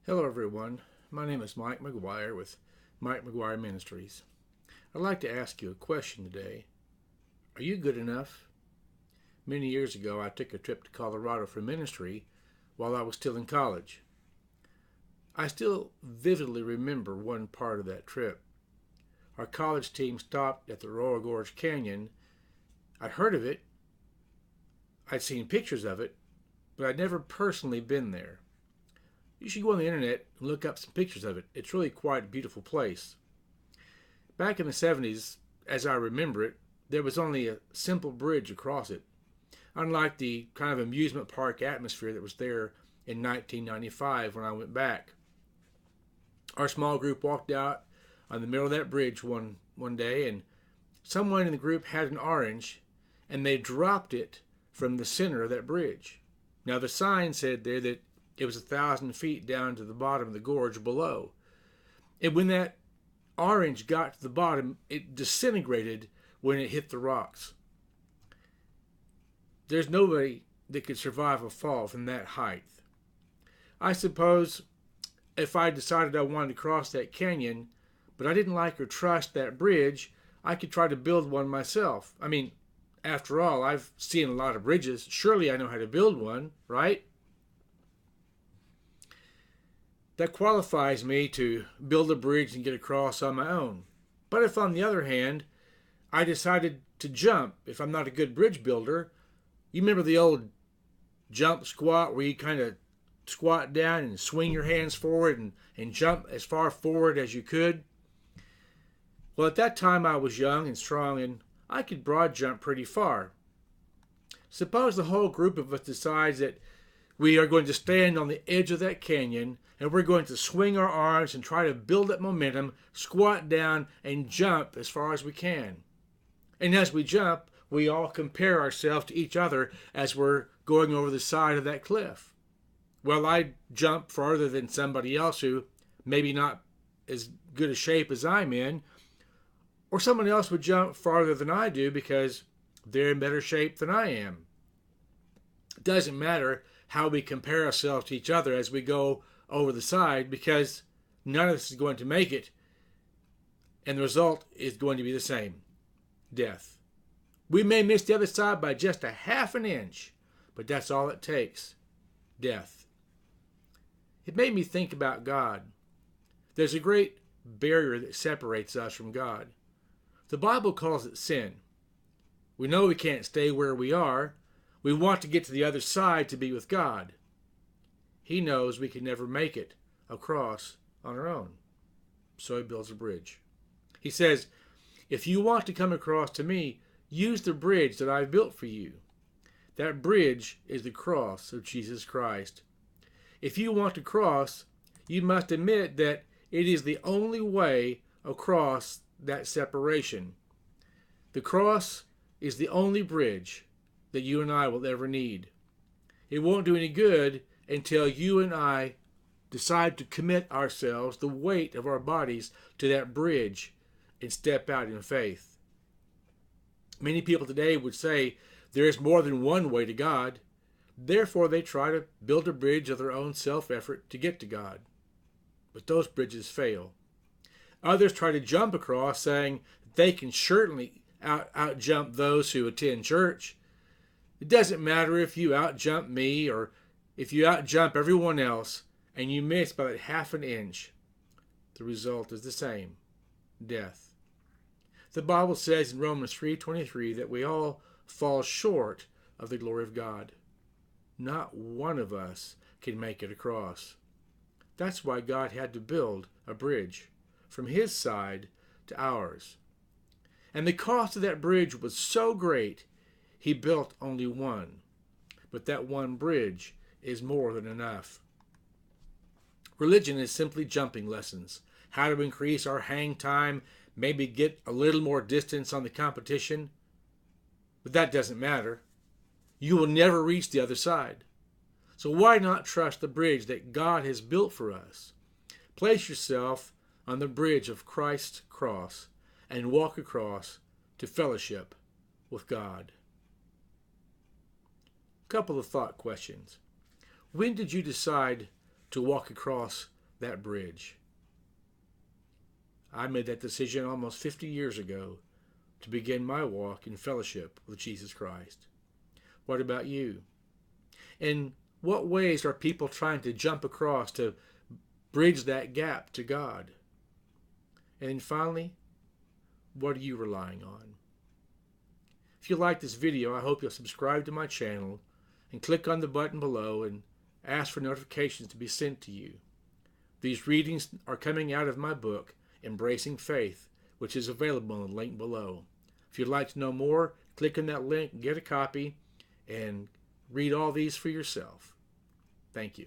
Hello, everyone. My name is Mike McGuire with Mike McGuire Ministries. I'd like to ask you a question today. Are you good enough? Many years ago, I took a trip to Colorado for ministry while I was still in college. I still vividly remember one part of that trip. Our college team stopped at the Royal Gorge Canyon. I'd heard of it, I'd seen pictures of it, but I'd never personally been there. You should go on the internet and look up some pictures of it. It's really quite a beautiful place. Back in the 70s, as I remember it, there was only a simple bridge across it, unlike the kind of amusement park atmosphere that was there in 1995 when I went back. Our small group walked out on the middle of that bridge one day, and someone in the group had an orange, and they dropped it from the center of that bridge. Now, the sign said there that it was 1,000 feet down to the bottom of the gorge below. And when that orange got to the bottom, it disintegrated when it hit the rocks. There's nobody that could survive a fall from that height. I suppose if I decided I wanted to cross that canyon, but I didn't like or trust that bridge, I could try to build one myself. After all, I've seen a lot of bridges. Surely I know how to build one, right? That qualifies me to build a bridge and get across on my own. But if, on the other hand, I decided to jump, if I'm not a good bridge builder, you remember the old jump squat where you kind of squat down and swing your hands forward and jump as far forward as you could? Well, at that time I was young and strong and I could broad jump pretty far. Suppose the whole group of us decides that we are going to stand on the edge of that canyon and we're going to swing our arms and try to build up momentum, squat down, and jump as far as we can. And as we jump, we all compare ourselves to each other as we're going over the side of that cliff. Well, I jump farther than somebody else who maybe not as good a shape as I'm in, or someone else would jump farther than I do because they're in better shape than I am. It doesn't matter how we compare ourselves to each other as we go over the side, because none of us is going to make it, and the result is going to be the same: death. We may miss the other side by just a half an inch, but that's all it takes: death. It made me think about God. There's a great barrier that separates us from God. The Bible calls it sin. We know we can't stay where we are. We want to get to the other side to be with God. He knows we can never make it across on our own, so he builds a bridge. He says, if you want to come across to me, use the bridge that I've built for you. That bridge is the cross of Jesus Christ. If you want to cross, you must admit that it is the only way across that separation. The cross is the only bridge that you and I will ever need. It won't do any good until you and I decide to commit ourselves, the weight of our bodies, to that bridge and step out in faith. Many people today would say there is more than one way to God. Therefore, they try to build a bridge of their own self-effort to get to God. But those bridges fail. Others try to jump across, saying they can certainly out-jump those who attend church. It doesn't matter if you out-jump me or if you out-jump everyone else and you miss by that half an inch. The result is the same: death. The Bible says in Romans 3:23 that we all fall short of the glory of God. Not one of us can make it across. That's why God had to build a bridge from his side to ours. And the cost of that bridge was so great, he built only one. But that one bridge is more than enough. Religion is simply jumping lessons. How to increase our hang time, maybe get a little more distance on the competition. But that doesn't matter. You will never reach the other side. So why not trust the bridge that God has built for us? Place yourself on the bridge of Christ's cross and walk across to fellowship with God. Couple of thought questions. When did you decide to walk across that bridge. I made that decision almost 50 years ago to begin my walk in fellowship with Jesus Christ. What about you? In what ways are people trying to jump across to bridge that gap to God? And finally, what are you relying on? If you like this video, I hope you'll subscribe to my channel and click on the button below and ask for notifications to be sent to you. These readings are coming out of my book, Embracing Faith, which is available in the link below. If you'd like to know more, click on that link, get a copy, and read all these for yourself. Thank you.